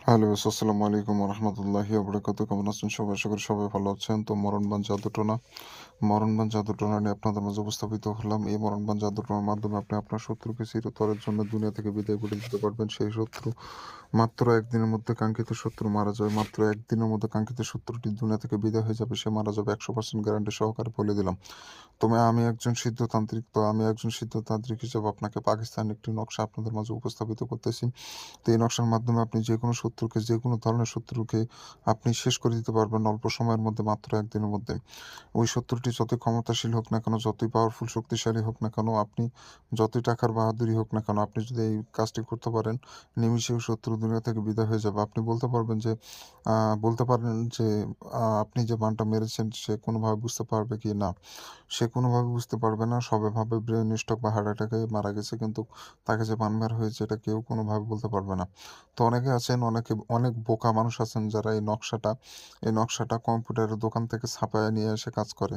Hello, আসসালামু আলাইকুম রহমতুল্লাহি ওবরাকাতুহ। কেমন আছেন সবাই? আশা করি সবাই ভালো আছেন। তো মরণবান জাদুটোনা, মরণবান জাদুটোনা নিয়ে আপনাদের মাঝে উপস্থাপিত হলাম। এই মরণবান জাদুটোনার মাধ্যমে আপনি আপনার শত্রুকে চিরতরের জন্য দুনিয়া থেকে বিদায় করে দিতে পারবেন। সেই শত্রু মাত্র একদিনের মধ্যে কাঙ্ক্ষিত শত্রু মারা যাবে। মাত্র একদিনের মধ্যে কাঙ্ক্ষিত শত্রুটি দুনিয়া থেকে বিদায় হয়ে যাবে। সে মারা যাবে 100% গ্যারান্টি সহকারে বলে দিলাম। আমি একজন সিদ্ধতান্ত্রিক হিসেবে আপনাকে পাকিস্তানের একটি নকশা আপনাদের মাঝে উপস্থাপিত করতেছি। তো এই নকশার মাধ্যমে আপনি যেকোনো শত্রুকে, যেকোনো ধরনের শত্রুকে আপনি শেষ করে দিতে পারবেন অল্প সময়ের মধ্যে, মাত্র একদিনের মধ্যে। ওই শত্রুটি যতই ক্ষমতাশীল হোক না কেন, যতই পাওয়ারফুল শক্তিশালী হোক না কেন, আপনি যতই টাকার বাহাদুরি হোক না কেন, আপনি যদি এই কাজটি করতে পারেন, নিমিষে ওই শত্রু দুনিয়া থেকে বিদায় হয়ে যাবে। আপনি বলতে পারেন যে আপনি যে বানটা মেরেছেন সে কোনোভাবে বুঝতে পারবে কি? না। সে কোনোভাবে বুঝতে পারবে না। সবে ভাবে ব্রেইন স্ট্রোক বা হার্ট অ্যাটাকে মারা গেছে। কিন্তু তাকে যে বান মারা হয়েছে এটা কেউ কোনোভাবে বলতে পারবে না। তো অনেক বোকা মানুষ আছেন যারা এই নকশাটা কম্পিউটারের দোকান থেকে ছাপায় নিয়ে এসে কাজ করে।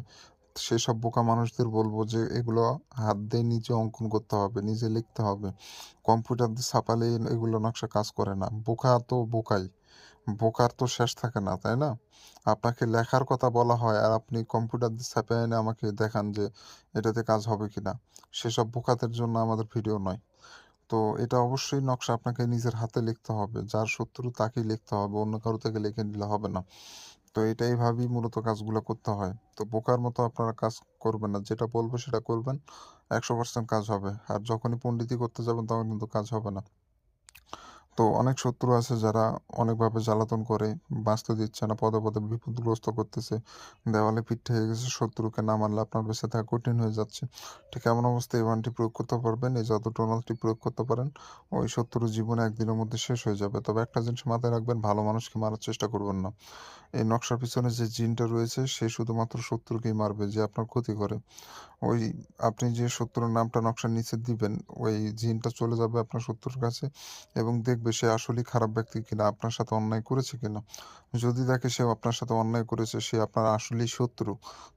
সেসব বোকা মানুষদের বলব যে এগুলো হাত দিয়ে নিজে অঙ্কন করতে হবে, নিজে লিখতে হবে। কম্পিউটার দিয়ে ছাপালে এগুলো নকশা কাজ করে না। বোকা তো বোকাই। বোকার তো শেষ থাকে না, তাই না? আপনাকে লেখার কথা বলা হয় আর আপনি কম্পিউটার দিয়ে ছাপায় এনে আমাকে দেখান যে এটাতে কাজ হবে কিনা। সেসব বোকাদের জন্য আমাদের ভিডিও নয়। তো এটা অবশ্যই নকশা আপনাকে নিজের হাতে লিখতে হবে। যার শত্রু তাকেই লিখতে হবে। অন্য কারো থেকে লিখে নিলে হবে না। তো এটা এইভাবেই মূলত কাজগুলা করতে হয়। তো বোকার মতো আপনারা কাজ করবেন না। যেটা বলব সেটা করবেন। 100% কাজ হবে। আর যখনই পণ্ডিতি করতে যাবেন তখন কিন্তু কাজ হবে না। তো অনেক শত্রু আছে যারা অনেকভাবে জ্বালাতন করে, বাঁচতে দিচ্ছে না, পদে, পদে বিপদগ্রস্ত করতেছে। দেওয়ালে পিঠ ঠেকে গেছে, শত্রুকে না মারলে আপনার বেঁচে থাকা কঠিন হয়ে যাচ্ছে। ঠিক এমন অবস্থায় এই বাণটি প্রয়োগ করতে পারবেন, এই জাদু টোনালটি প্রয়োগ করতে পারেন। ওই শত্রুর জীবন একদিনের মধ্যে শেষ হয়ে যাবে। তবে একটা জিনিস মাথায় রাখবেন, ভালো মানুষকে মারার চেষ্টা করবেন না। এই নকশার পিছনে যে জিনটা রয়েছে সে শুধুমাত্র শত্রুকেই মারবে যে আপনার ক্ষতি করে। ওই আপনি যে শত্রুর নামটা নকশার নিচে দিবেন, ওই জিনটা চলে যাবে আপনার শত্রুর কাছে এবং দেখবে সে আসলেই খারাপ ব্যক্তি কিনা, আপনার সাথে অন্যায় করেছে কিনা। যদি দেখে সে আপনার সাথে অন্যায় করেছে, সে আপনার আসলেই শত্রু,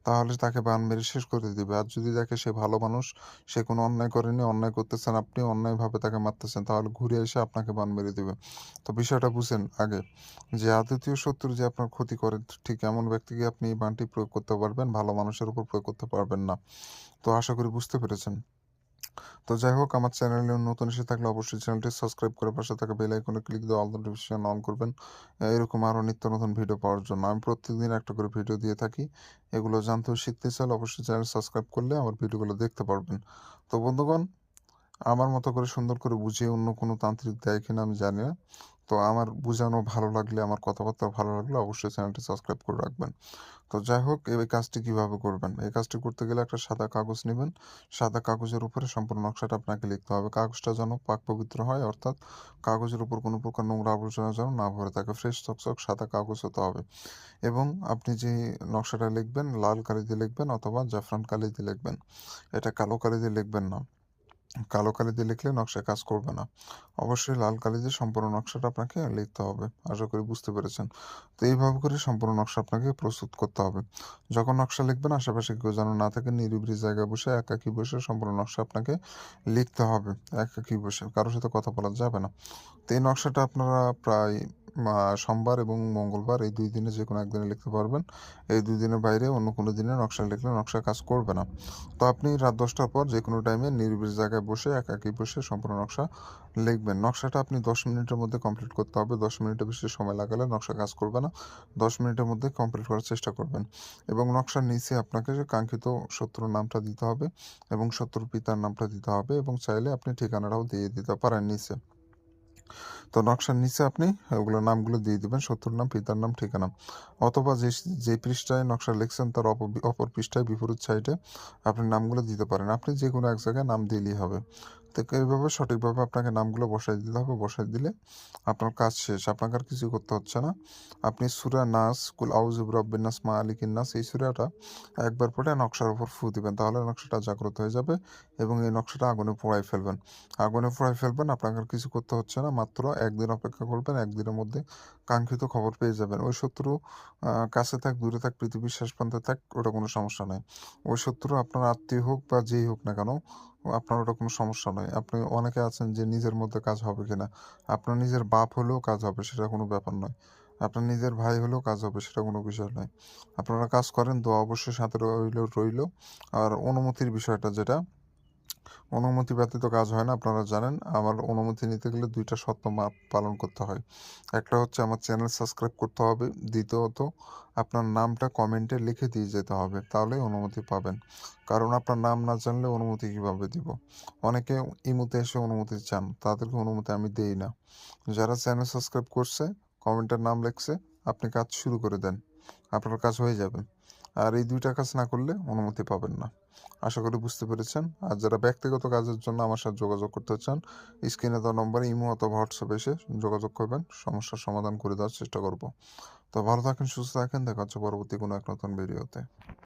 তাহলে তাকে বান মেরে শেষ করে দিবে। আর যদি দেখে সে ভালো মানুষ, সে কোনো অন্যায় করেনি, অন্যায় করতেছেন আপনি, অন্যায়ভাবে তাকে মারতেছেন, তাহলে ঘুরে এসে আপনাকে বান মেরে দিবে। তো বিষয়টা বুঝেন আগে, যে আদতীয় শত্রু যে আপনার ক্ষতি করে, ঠিক এমন ব্যক্তিকে আপনি এই বানটি প্রয়োগ করতে পারবেন, ভালো মানুষের উপর প্রয়োগ করতে পারবেন না। তো আশা করি বুঝতে পেরেছেন। তো যাই হোক, আমার চ্যানেলে নতুন এসে থাকলে অবশ্যই চ্যানেলটি সাবস্ক্রাইব করে পাশে থাকা বেল আইকনে ক্লিক দিয়ে অল নোটিফিকেশন অন করবেন। এরকম আরও নিত্য নতুন ভিডিও পাওয়ার জন্য। আমি প্রত্যেকদিন একটা করে ভিডিও দিয়ে থাকি। এগুলো জানতে ও শিখতে চাইলে অবশ্যই চ্যানেল সাবস্ক্রাইব করলে আমার ভিডিওগুলো দেখতে পারবেন। তো বন্ধুগণ, আমার মতো করে সুন্দর করে বুঝিয়ে অন্য কোনো তান্ত্রিক দেয় কিনা আমি জানি না। তো আমার বুঝানো ভালো লাগলে, আমার কথাবার্তা ভালো লাগলে অবশ্যই চ্যানেলটি সাবস্ক্রাইব করে রাখবেন। তো যাই হোক, এই কাজটি কিভাবে করবেন? এই কাজটি করতে গেলে একটা সাদা কাগজ নিবেন। সাদা কাগজের উপরে সম্পূর্ণ নকশাটা আপনাকে লিখতে হবে। কাগজটা যেন পাক পবিত্র হয়, অর্থাৎ কাগজের উপর কোনো প্রকার নোংরা আবর্জনা যেন না ভরে থাকে। ফ্রেশ চকচক সাদা কাগজ হতে হবে। এবং আপনি যে নকশাটা লিখবেন, লাল কালি দিয়ে লিখবেন অথবা জাফরান কালি দিয়ে লিখবেন। এটা কালো কালি দিয়ে লিখবেন না। কালো কালি দিয়ে লিখলে নকশায় কাজ করবে না। অবশ্যই লাল কালি দিয়ে সম্পূর্ণ নকশাটা আপনাকে লিখতে হবে। আশা করি বুঝতে পেরেছেন। তো এইভাবে করে সম্পূর্ণ নকশা আপনাকে প্রস্তুত করতে হবে। যখন নকশা লিখবেন আশেপাশে কেউ যেন না থাকে, নিরিবিলি জায়গায় বসে একাকী বসে সম্পূর্ণ নকশা আপনাকে লিখতে হবে। একাকী বসে, কারো সাথে কথা বলা যাবে না। তো এই নকশাটা আপনারা প্রায় সোমবার এবং মঙ্গলবার এই ২ দিনে যেকোনো একদিনে লিখতে পারবেন। এই ২ দিনের বাইরে অন্য কোনো দিনে নকশা লিখলে নকশা কাজ করবে না। তো আপনি রাত ১০টার পর যেকোনো টাইমে নিরিবিলি জায়গায় বসে একাকী বসে সম্পূর্ণ নকশা লিখবেন। নকশাটা আপনি ১০ মিনিটের মধ্যে কমপ্লিট করতে হবে। ১০ মিনিটের বেশি সময় লাগালে নকশা কাজ করবে না। ১০ মিনিটের মধ্যে কমপ্লিট করার চেষ্টা করবেন। এবং নকশার নিচে আপনাকে যে কাঙ্ক্ষিত শত্রুর নামটা দিতে হবে এবং শত্রুর পিতার নামটা দিতে হবে এবং চাইলে আপনি ঠিকানাটাও দিয়ে দিতে পারেন নিচে। তো নকশার নিচে আপনি ওগুলো নামগুলো দিয়ে দিবেন, শত্রুর নাম, পিতার নাম, ঠিকানা। অথবা যে পৃষ্ঠায় নকশা লিখছেন তার অপর পৃষ্ঠায় বিপরীত সাইডে আপনি নামগুলো দিতে পারেন। আপনি যেকোনো এক জায়গায় নাম দিলেই হবে। তো এইভাবে সঠিকভাবে আপনাকে নামগুলো বসায় দিতে হবে। বসায় দিলে আপনার কাজ শেষ। আপনাকে আর কিছুই করতে হচ্ছে না। আপনি সূরা নাস, কুল আউযু বিরাব্বিন নাস, মালিকিন নাস এই সূরাটা একবার পড়ে নকশার উপর ফু দিবেন। তাহলে নকশাটা জাগ্রত হয়ে যাবে এবং এই নকশাটা আগুনে পোড়ায় ফেলবেন। আগুনে পোড়ায় ফেলবেন, আপনাকে আর কিছু করতে হচ্ছে না। মাত্র ১ দিন অপেক্ষা করবেন। ১ দিনের মধ্যে কাঙ্ক্ষিত খবর পেয়ে যাবেন। ওই শত্রু কাছে থাক, দূরে থাক, পৃথিবীর শেষ প্রান্তে থাক, ওটা কোনো সমস্যা নাই। ওই শত্রু আপনার আত্মীয় হোক বা যেই হোক না কেন, আপনার ওটা কোনো সমস্যা নয়। আপনি অনেকে আছেন যে নিজের মধ্যে কাজ হবে কিনা। আপনার নিজের বাপ হলেও কাজ হবে সেটা কোনো ব্যাপার নয়। আপনার নিজের ভাই হলেও কাজ হবে সেটা কোনো বিষয় নয়। আপনারা কাজ করেন, দোয়া অবশ্যই সাথে রইলো। আর অনুমতির বিষয়টা যেটা, অনুমতি ব্যতীত কাজ হয় না আপনারা জানেন। আমার অনুমতি নিতে গেলে ২ টা শর্ত পালন করতে হয়। একটা হচ্ছে আমার চ্যানেল সাবস্ক্রাইব করতে হবে। দ্বিতীয়ত আপনার নামটা কমেন্টে লিখে দিয়ে যেতে হবে। তাহলেই অনুমতি পাবেন। কারণ আপনার নাম না জানলে অনুমতি কিভাবে দিব? অনেকে ইমোতে এসে অনুমতি চান। তাদেরকে অনুমতি আমি দেই না। যারা চ্যানেল সাবস্ক্রাইব করছে, কমেন্টের নাম লেখছে, আপনি কাজ শুরু করে দেন। আপনার কাজ হয়ে যাবে। আর এই ২ টা কাজ না করলে অনুমতি পাবেন না। আশা করি বুঝতে পেরেছেন। আর যারা ব্যক্তিগত কাজের জন্য আমার সাথে যোগাযোগ করতে চান, স্ক্রিনে দেওয়া নম্বরে ইমো অথবা হোয়াটসঅ্যাপে এসে যোগাযোগ করবেন। সমস্যার সমাধান করে দেওয়ার চেষ্টা করব। তো ভালো থাকেন, সুস্থ থাকেন। দেখা হচ্ছে পরবর্তী কোনো এক নতুন ভিডিওতে।